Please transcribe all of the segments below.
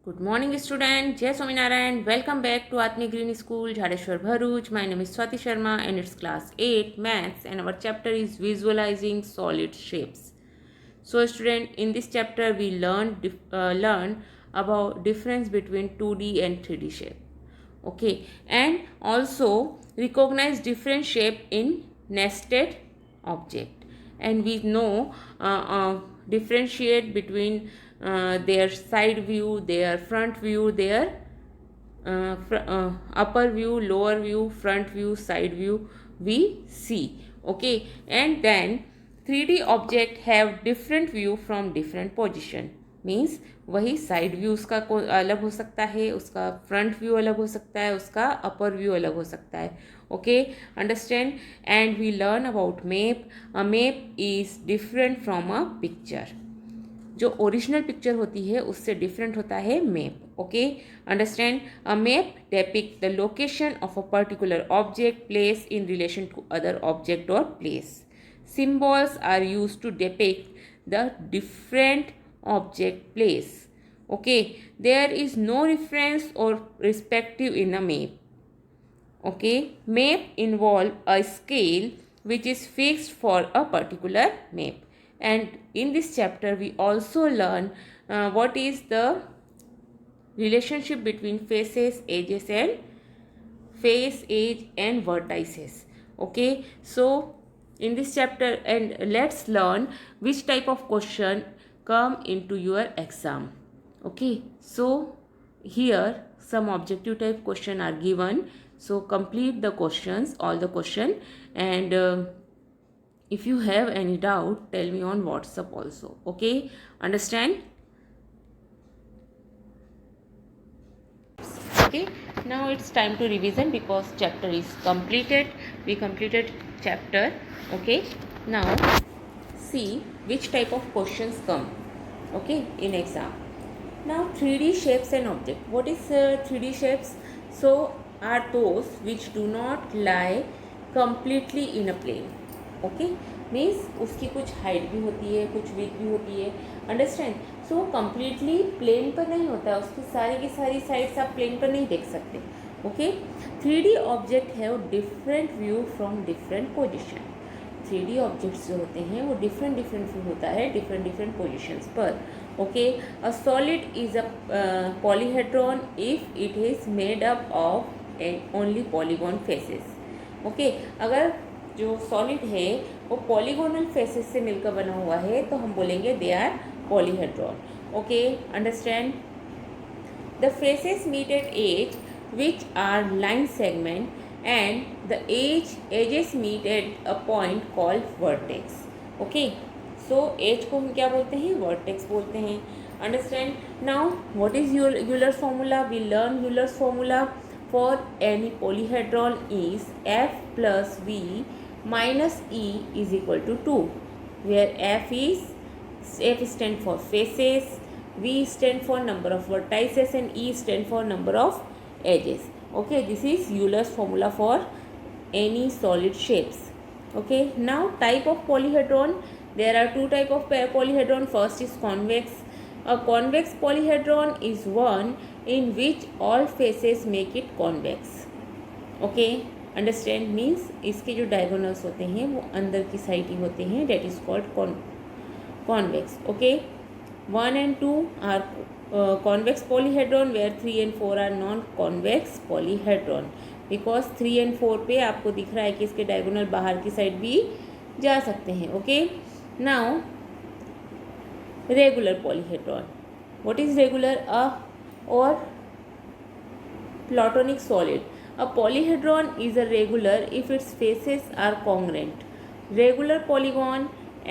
Good morning, student. Jai Swaminarayan. Welcome back to Atmi Green School, Jadeshwar Bharuch. My name is Swati Sharma and it's class 8 maths and our chapter is visualizing solid shapes. So, student, in this chapter we learn about difference between 2D and 3D shape. Okay, and also recognize different shape in nested object, and we know differentiate between their side view, their front view, their upper view, lower view, front view, side view we see. Okay, and then 3D object have different view from different position. Means वही side view उसका अलग हो सकता है, उसका front view अलग हो सकता है, उसका अपर व्यू अलग हो सकता है. Okay, understand. And we learn about map. A map is different from a picture. जो ओरिजिनल पिक्चर होती है उससे डिफरेंट होता है map. Okay, understand. A map depict the location of a particular object, place in relation to other object और place. Symbols are used to depict the different object place. Okay, there is no reference or perspective in a map. Okay, map involve a scale which is fixed for a particular map. And in this chapter we also learn what is the relationship between faces, edges and face, edge and vertices. Okay, so in this chapter, and let's learn which type of question come into your exam. Okay, so here some objective type question are given, so complete the questions, all the question, and if you have any doubt tell me on WhatsApp also. Okay, understand. Okay, now it's time to revision because chapter is completed. We completed chapter. Okay, now see which type of questions come, okay, in exam. Now 3D shapes and object. What is 3D shapes? So are those which do not lie completely in a plane. Okay, means उसकी कुछ height भी होती है, कुछ width भी होती है. Understand. So completely plane पर नहीं होता है, उसकी सारी की सारी साइड्स आप प्लेन पर नहीं देख सकते. ओके, 3D ऑब्जेक्ट है वो different view from different position. 3D objects जो होते हैं वो डिफरेंट व्यू होता है डिफरेंट पोजिशंस पर. Okay, a solid is a polyhedron if it is made up of only polygon faces. Okay, अगर जो सॉलिड है वो पॉलीगोनल फेसेस से मिलकर बना हुआ है तो हम बोलेंगे they are polyhedron. Okay, understand. The faces meet at edge which are line segment and the edges meet at a point called vertex. Okay, so edge को हम क्या बोलते हैं? वर्टेक्स बोलते हैं. Understand. Now what is Euler's formula? We learn Euler's formula for any polyhedron is F plus V minus E is equal to 2, where F stand for faces, V stand for number of vertices and E stand for number of edges. Okay, this is Euler's formula for any solid shapes. Okay, now type of polyhedron. There are two type of polyhedron. First is convex. A convex polyhedron is one in which all faces make it convex. Okay, understand. Means इसके जो diagonals होते हैं वो अंदर की side ही होते हैं. That is called convex. Okay, 1 and 2 are convex polyhedron, where 3 and 4 are non-convex polyhedron. Because 3 and 4 पे आपको दिख रहा है कि इसके diagonal बाहर की साइड भी जा सकते हैं. Okay, now regular polyhedron. What is regular? Or platonic solid. A polyhedron is a regular if its faces are congruent. Regular polygon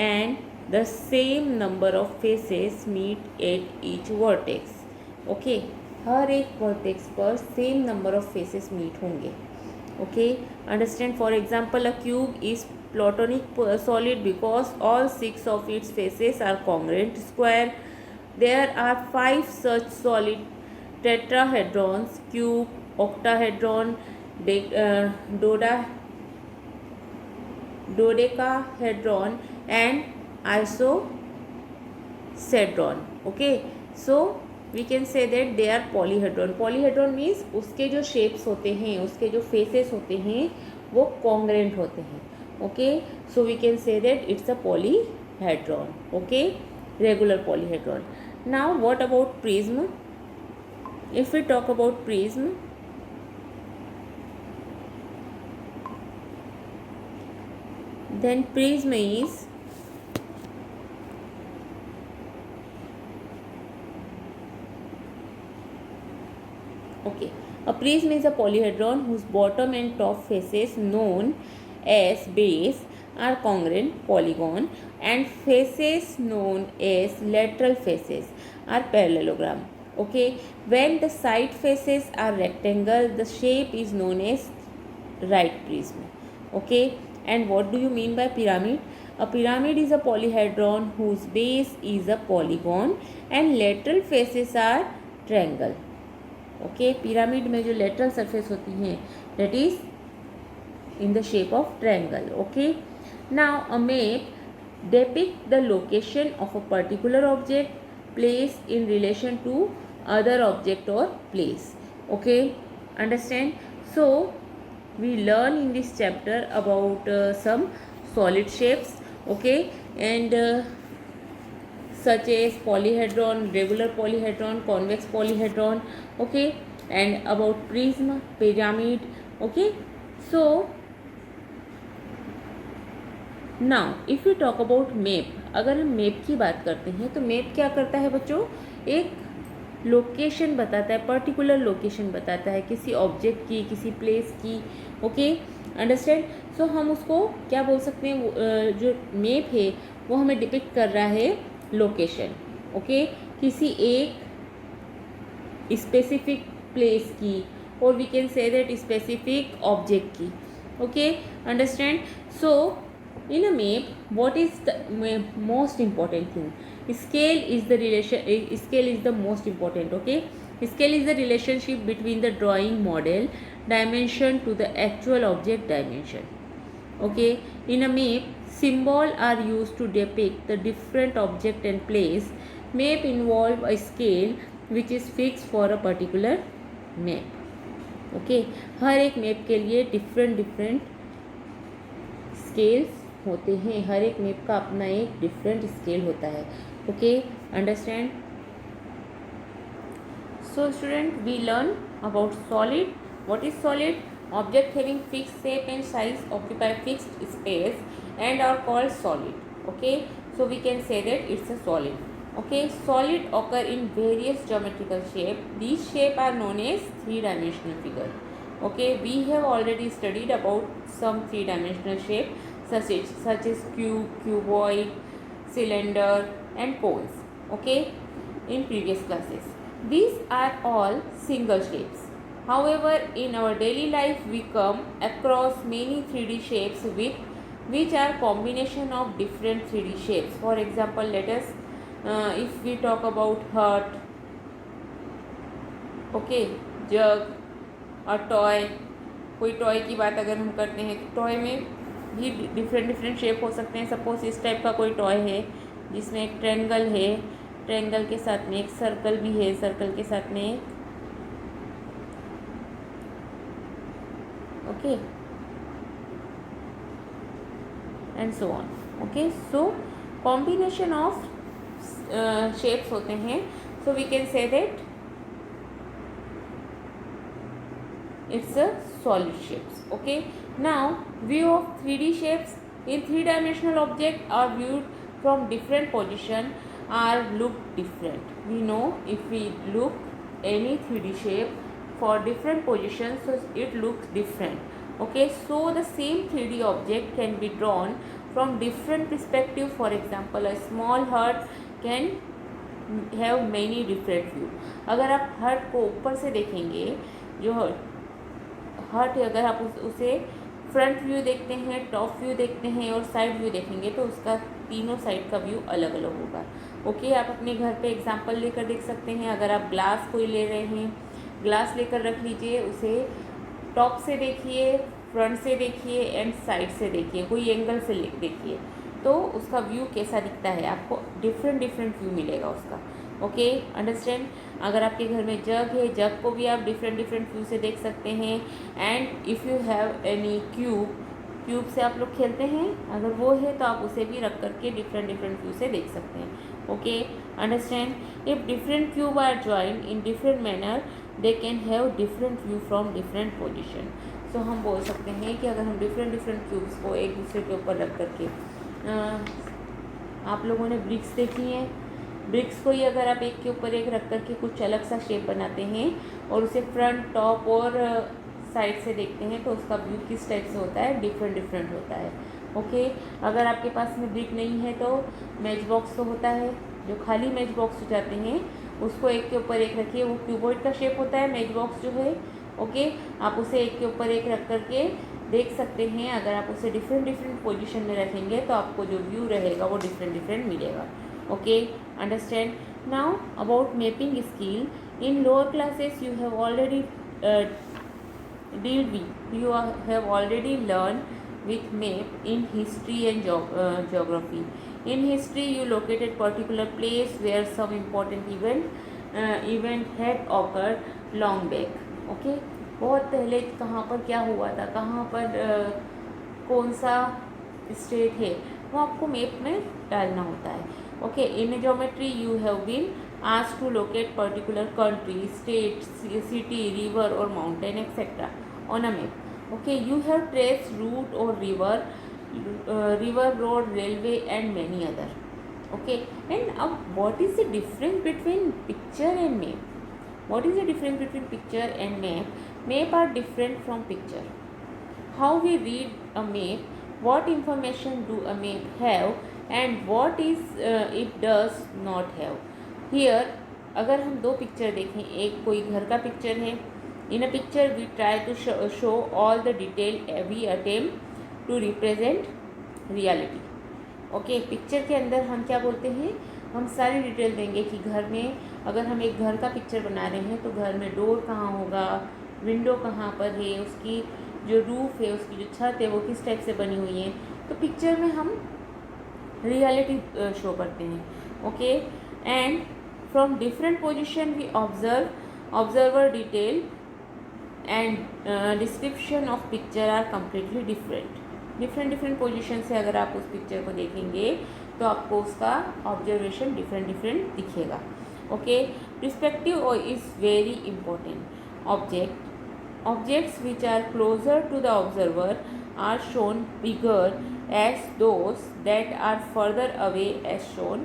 and the same number of faces meet at each vertex. Okay, हर एक vertex पर same number of faces meet होंगे. Okay, understand. For example, a cube is platonic solid because all 6 of its faces are congruent square. There are 5 such solid tetrahedrons: cube, octahedron, dodecahedron and isohedron. Okay, so we can say that they are polyhedron. Polyhedron means उसके जो shapes होते हैं, उसके जो faces होते हैं वो congruent होते हैं. Okay, so we can say that it's a polyhedron. Okay, regular polyhedron. Now what about prism? If we talk about prism, then prism is okay, a prism is a polyhedron whose bottom and top faces known as base are congruent polygon and faces known as lateral faces are parallelogram. Okay, when the side faces are rectangle, the shape is known as right prism. Okay, and what do you mean by pyramid? A pyramid is a polyhedron whose base is a polygon and lateral faces are triangle. Okay, pyramid में जो lateral surface होती हैं that is in the shape of triangle. Okay, now a map depicts the location of a particular object, place in relation to other object or place. Okay, understand? So we learn in this chapter about some solid shapes. Okay, and such as polyhedron, regular polyhedron, convex polyhedron. Okay, and about prism, pyramid. Okay, so now if we talk about map, अगर हम map की बात करते हैं तो map क्या करता है बच्चों? एक लोकेशन बताता है, पर्टिकुलर लोकेशन बताता है किसी ऑब्जेक्ट की, किसी प्लेस की. Okay, understand? सो हम उसको क्या बोल सकते हैं? जो मैप है वो हमें डिपिक्ट कर रहा है लोकेशन. ओके, किसी एक स्पेसिफिक प्लेस की, और we can say that specific object की. Okay, understand? So in a map, what is the most important thing? Scale is the relation. Scale is the most important. Okay, scale is the relationship between the drawing model dimension to the actual object dimension. Okay, in a map, symbol are used to depict the different object and place. Map involve a scale which is fixed for a particular map. Okay, हर एक map के लिए different scales होते हैं. हर एक map का अपना एक different scale होता है. Okay, understand? So student, we learn about solid. What is solid? Object having fixed shape and size occupy fixed space and are called solid. Okay, so we can say that it's a solid. Okay, solid occur in various geometrical shape. These shape are known as three-dimensional figure. Okay, we have already studied about some three-dimensional shape such as cube, cuboid, cylinder and cones. Okay, in previous classes. These are all single shapes. However, in our daily life we come across many 3D shapes which are combination of different 3D shapes. For example, let us if we talk about heart, okay, jug और toy. कोई toy की बात अगर हम करते हैं तो toy में भी डिफरेंट शेप हो सकते हैं. सपोज इस टाइप का कोई टॉय है जिसमें एक ट्रायंगल है, ट्रायंगल के साथ में एक सर्कल भी है, सर्कल के साथ में एक okay and so on. Okay, so combination of shapes होते हैं. So we can say that it's a solid shapes. Okay, now view of 3D shapes. In three-dimensional object are viewed from different position are look different. We know if we look any 3D shape for different positions, so it looks different. Okay, so the same 3D object can be drawn from different perspective. For example, a small heart can have many different view. अगर आप heart को ऊपर से देखेंगे, जो heart है, अगर आप उसे फ्रंट व्यू देखते हैं, टॉप व्यू देखते हैं और साइड व्यू देखेंगे तो उसका तीनों साइड का व्यू अलग अलग होगा. ओके, आप अपने घर पे एग्जांपल लेकर देख सकते हैं. अगर आप ग्लास कोई ले रहे हैं, ग्लास लेकर रख लीजिए, उसे टॉप से देखिए, फ्रंट से देखिए एंड साइड से देखिए, कोई एंगल से देखिए तो उसका व्यू कैसा दिखता है, आपको डिफरेंट व्यू मिलेगा उसका. Okay, understand. अगर आपके घर में जग है, जग को भी आप डिफरेंट डिफरेंट व्यू से देख सकते हैं। And if you have any cube, cube से आप लोग खेलते हैं, अगर वो है तो आप उसे भी रख करके डिफरेंट डिफरेंट व्यू से देख सकते हैं। Okay, understand. If different cube are joined in different manner they can have different view from different position. So हम बोल सकते हैं कि अगर हम डिफरेंट डिफरेंट क्यूब्स को एक दूसरे के ऊपर रख करके, आप लोगों ने ब्रिक्स देखी हैं, ब्रिक्स को ही अगर आप एक के ऊपर एक रख करके कुछ अलग सा शेप बनाते हैं और उसे फ्रंट, टॉप और साइड से देखते हैं तो उसका व्यू किस टाइप से होता है, डिफरेंट डिफरेंट होता है। ओके, अगर आपके पास में ब्रिक नहीं है तो मैच बॉक्स तो होता है, जो खाली मैच बॉक्स हो जाते हैं उसको एक के ऊपर एक रखिए, वो क्यूबॉइड का शेप होता है मैच बॉक्स जो है। ओके, आप उसे एक के ऊपर एक रख करके देख सकते हैं। अगर आप उसे डिफरेंट डिफरेंट पोजीशन में रखेंगे तो आपको जो व्यू रहेगा वो डिफरेंट डिफरेंट मिलेगा। Okay, understand. Now about mapping skill, in lower classes you have already learned with map in history and geography. In history you located particular place where some important event had occurred long back. Okay, बहुत पहले कहाँ पर क्या हुआ था, कहाँ पर कौन सा स्टेट है, वो आपको मैप में डालना होता है। Okay, in geometry you have been asked to locate particular country, state, city, river or mountain etc. on a map. Okay, you have traced route or river, road, railway and many other. Okay, and what is the difference between picture and map? What is the difference between picture and map? Map are different from picture. How we read a map, what information do a map have and what is it does not have. Here अगर हम दो picture देखें, एक कोई घर का picture है, in a picture we try to show all the detail we attempt to represent reality. Okay, picture के अंदर हम क्या बोलते हैं, हम सारी डिटेल देंगे कि घर में अगर हम एक घर का पिक्चर बना रहे हैं तो घर में डोर कहाँ होगा, विंडो कहाँ पर है, उसकी जो रूफ है, उसकी जो छत है वो किस टाइप से बनी हुई है। तो पिक्चर में हम रियलिटी शो करते हैं। Okay, and from different position we observer detail and description of picture are completely different different position से अगर आप उस पिक्चर को देखेंगे तो आपको उसका ऑब्जर्वेशन डिफरेंट डिफरेंट दिखेगा। Okay, perspective is very important. Objects which are closer to the observer are shown bigger as those that are further away as shown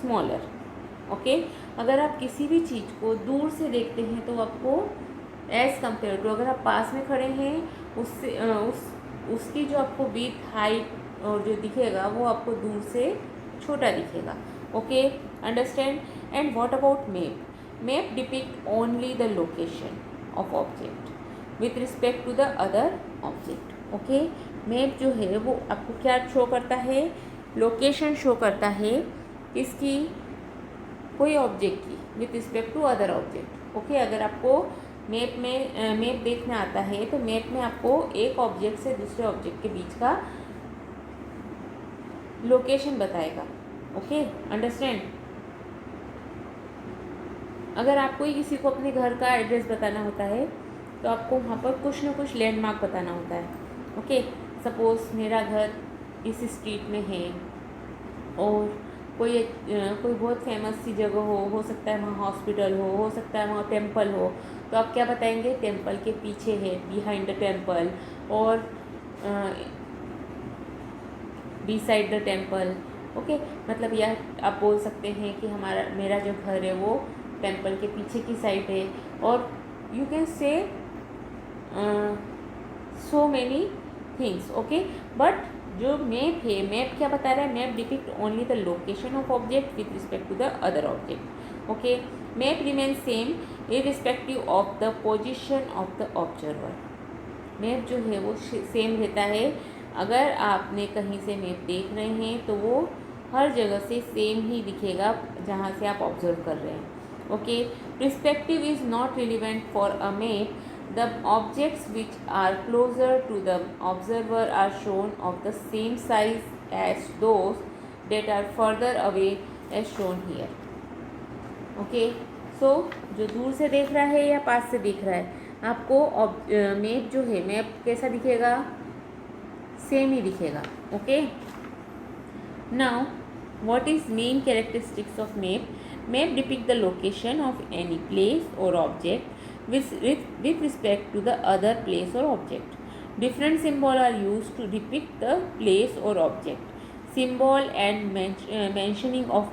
smaller. Okay, अगर आप किसी भी चीज़ को दूर से देखते हैं तो आपको एज़ कम्पेयर टू अगर आप पास में खड़े हैं उससे उसकी जो आपको विड्थ, हाइट और जो दिखेगा वो आपको दूर से छोटा दिखेगा। Okay, understand. And what about map? Map depict only the location of object with respect to the other object. Okay, map जो है वो आपको क्या शो करता है, लोकेशन शो करता है किसकी, कोई ऑब्जेक्ट की with respect to other object. Okay, अगर आपको मैप देखना आता है तो मैप में आपको एक ऑब्जेक्ट से दूसरे ऑब्जेक्ट के बीच का लोकेशन बताएगा। Okay, understand. अगर आपको ही किसी को अपने घर का एड्रेस बताना होता है तो आपको वहाँ पर कुछ ना कुछ लैंडमार्क बताना होता है। ओके, सपोज़ मेरा घर इस स्ट्रीट में है और कोई बहुत फेमस सी जगह हो सकता है वहाँ हॉस्पिटल हो सकता है वहाँ टेम्पल हो, तो आप क्या बताएंगे, टेम्पल के पीछे है, बिहाइंड द टेम्पल और बिसाइड द टेम्पल। ओके, मतलब यह आप बोल सकते हैं कि मेरा जो घर है वो टेम्पल के पीछे की साइड है, और you can say so many things. Okay, but जो मैप है, मैप क्या बता रहा है, map depict only the location of object with respect to the other object. Okay, map remain same irrespective of the position of the observer. Map जो है वो same रहता है, अगर आपने कहीं से मैप देख रहे हैं तो वो हर जगह से सेम ही दिखेगा जहाँ से आप ऑब्जर्व कर रहे हैं। Okay, perspective is not relevant for a map. The objects which are closer to the observer are shown of the same size as those that are further away as shown here. Okay, so जो दूर से देख रहा है या पास से दिख रहा है, आपको मैप जो है, मैप कैसा दिखेगा, सेम ही दिखेगा. Okay, now what is main characteristics of map? Map depict the location of any place और object with respect to the other place or object. Different symbols are used to depict the place or object. Symbol and mentioning of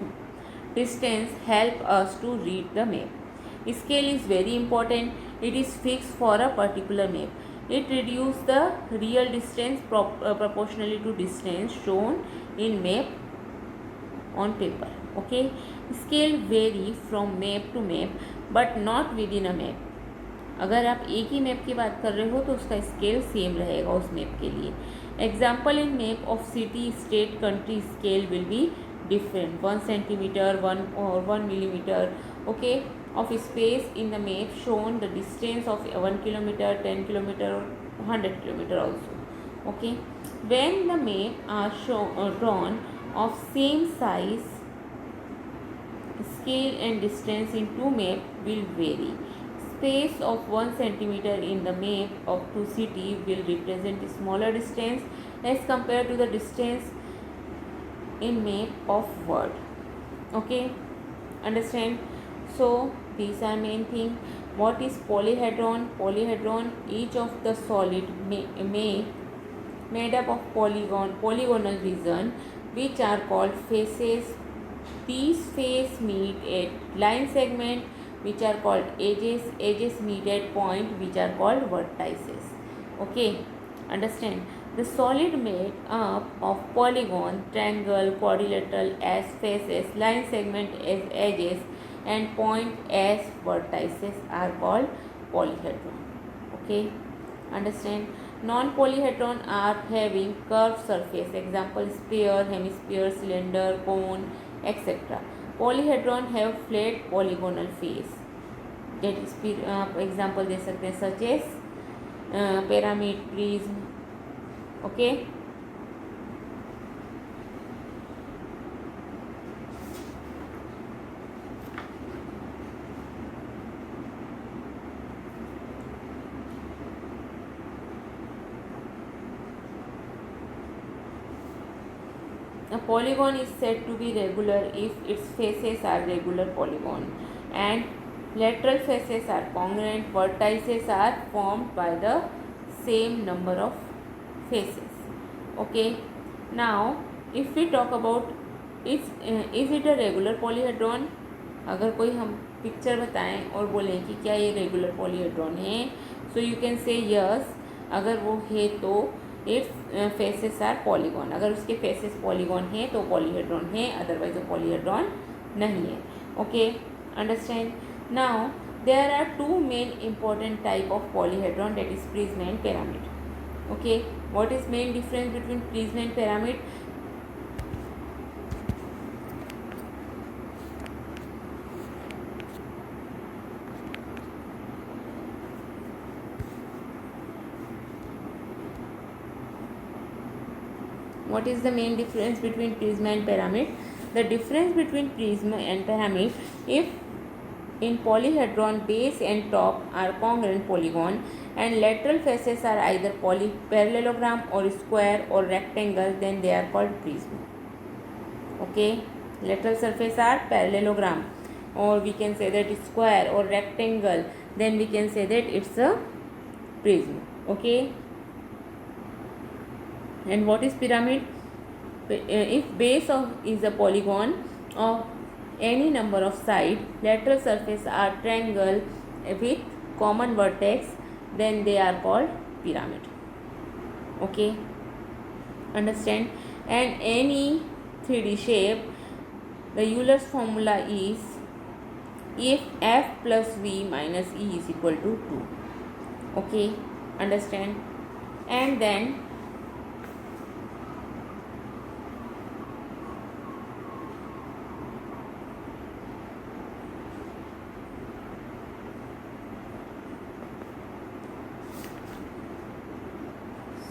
distance help us to read the map. Scale is very important. It is fixed for a particular map. It reduces the real distance proportionally to distance shown in map on paper. Okay, scale vary from map to map but not within a map. अगर आप एक ही map की बात कर रहे हो तो उसका स्केल सेम रहेगा उस मैप के लिए. Example in map of city state country scale will be different. 1 centimetre 1 millimeter. Okay, of space in the map shown the distance of 1 kilometer 10 kilometer or 100 kilometer also. Okay, when the map are drawn of same size, scale and distance in two map will vary. Space of 1 centimeter in the map of two city will represent a smaller distance as compared to the distance in map of world. Okay, understand? So these are main thing. What is polyhedron? Polyhedron, each of the solid made up of polygonal region which are called faces. These faces meet at line segment which are called edges. Edges meet at point which are called vertices. Okay, understand? The solid made up of polygon, triangle, quadrilateral as faces, line segment as edges and point as vertices are called polyhedron. Okay, understand? Non-polyhedron are having curved surface. Example, sphere, hemisphere, cylinder, cone, etc. Polyhedron have flat polygonal face. That is example दे सकते हैं such as pyramid, prism. Okay, a polygon is said to be regular if its faces are regular polygon and lateral faces are congruent. Vertices are formed by the same number of faces. Okay, now if we talk about is it a regular polyhedron? अगर कोई हम picture बताएं और बोलें कि क्या ये regular polyhedron है, सो यू कैन से यस. अगर वो है तो इट्स फेसेस आर पॉलीगॉन. अगर उसके फेसेस पॉलीगॉन है तो पॉलीहेड्रॉन है, अदरवाइज वो पॉलीहेड्रॉन नहीं है. Okay, understand? Now there are two main important type of polyhedron, that is prism and pyramid. Okay, what is main difference between prism and pyramid? What is the main difference between prism and pyramid? The difference between prism and pyramid, if in polyhedron base and top are congruent polygon and lateral faces are either parallelogram or square or rectangle, then they are called prism. Okay, lateral surface are parallelogram or we can say that it's square or rectangle, then we can say that it's a prism. Okay, and what is pyramid? If base is a polygon of any number of sides, lateral surface are triangle with common vertex, then they are called pyramid. Okay, understand? And any 3D shape, the Euler's formula is if f plus v minus e is equal to 2. Okay, understand? And then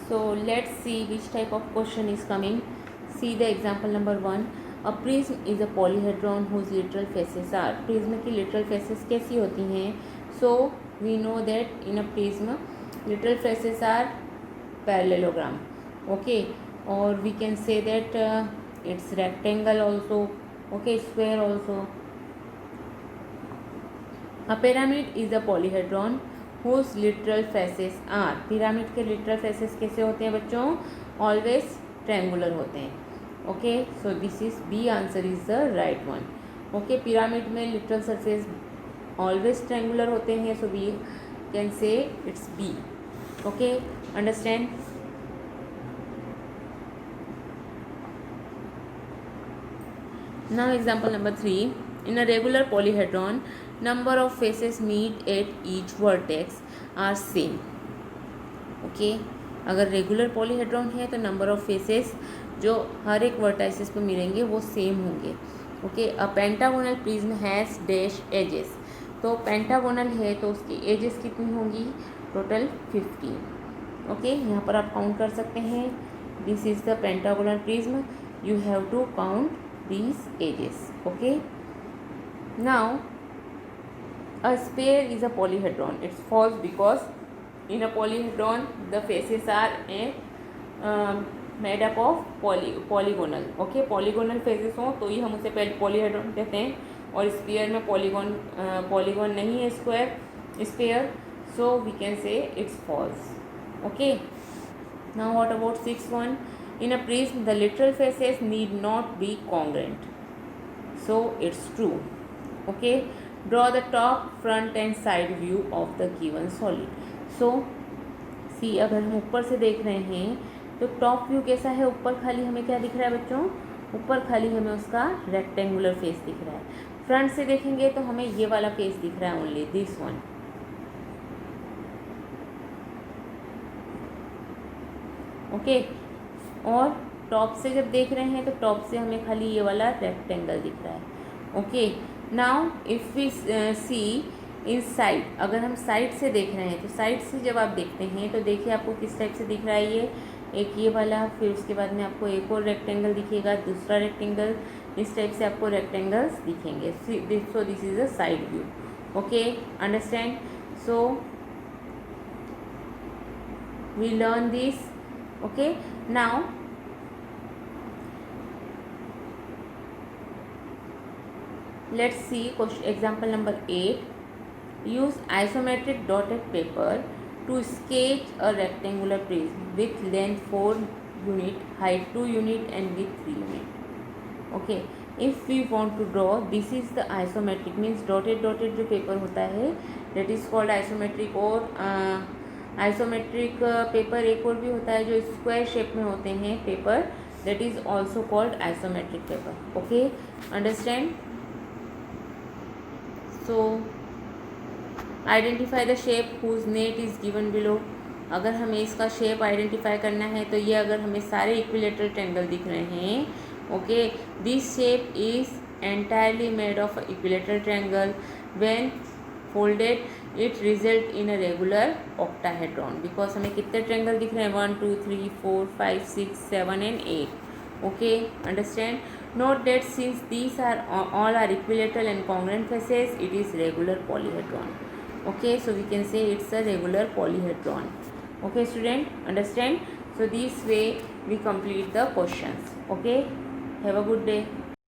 so let's see which type of question is coming. See the example number 1. A prism is a polyhedron whose literal faces are, prism की literal faces कैसी होती हैं? So we know that in a prism literal faces are parallelogram, okay, और we can say that it's rectangle also, okay, square also. A pyramid is a polyhedron whose literal faces are, pyramid के literal faces कैसे होते हैं बच्चों? Always triangular होते हैं. Okay, so this is B answer is the right one. Okay, pyramid में literal surface always triangular होते हैं, so we can say it's B. Okay, understand. Now example number 3. In a regular polyhedron, number of faces meet at each vertex are same. Okay, अगर regular polyhedron है तो number of faces जो हर एक vertices पे मिलेंगे वो same होंगे. Okay, a pentagonal prism has dash edges, तो पेंटागोनल है तो उसकी एजेस कितनी होंगी? टोटल 15. ओके, यहाँ पर आप काउंट कर सकते हैं. This is the pentagonal prism, you have to count these edges. Okay, now a sphere is a polyhedron. It's false because in a polyhedron the faces are made up of polygonal. Okay, polygonal faces हो तो ये हम उसे polyhedron कहते हैं, और sphere में polygon नहीं है, square sphere, so we can say it's false. Okay, now what about 6th one? In a prism, the literal faces need not be congruent, so it's true. Okay, draw the top, front and side view of the given solid. So see, अगर हम ऊपर से देख रहे हैं तो top view कैसा है? ऊपर खाली हमें क्या दिख रहा है बच्चों? ऊपर खाली हमें उसका रेक्टेंगुलर फेस दिख रहा है. फ्रंट से देखेंगे तो हमें ये वाला फेस दिख रहा है, ओनली दिस वन. ओके, और टॉप से जब देख रहे हैं तो टॉप से हमें खाली ये वाला रेक्टेंगल दिख रहा है. Okay, now if we see inside, अगर हम साइड से देख रहे हैं तो साइड से जब आप देखते हैं तो देखिए आपको किस टाइप से दिख रहा है? ये एक ये वाला, फिर उसके बाद में आपको एक और रेक्टेंगल दिखेगा, दूसरा रेक्टेंगल, इस टाइप से आपको रेक्टेंगल्स दिखेंगे. So this is a side view. Okay, understand. So we learn this. Okay, now let's see question example number 8. Use isometric dotted paper to sketch a rectangular prism with length 4 unit, height 2 unit and width 3 unit. Okay, if we want to draw, this is the isometric, means dotted जो paper होता है that is called isometric. और isometric paper एक और भी होता है जो स्क्वायर शेप में होते हैं paper, that is also called isometric paper. Okay, understand. So identify the shape whose net is given below. अगर हमें इसका शेप आइडेंटिफाई करना है तो ये अगर हमें सारे इक्विलेटरल ट्रायंगल दिख रहे हैं, okay, this shape is entirely made of equilateral triangle. When folded it result in a regular octahedron, because हमें कितने ट्रायंगल दिख रहे हैं? 1 2 3 4 5 6 7 and 8. Okay, understand. Note that since these are all are equilateral and congruent faces, it is regular polyhedron. Okay, so we can say it's a regular polyhedron. Okay student, understand. So this way we complete the questions. Okay, have a good day.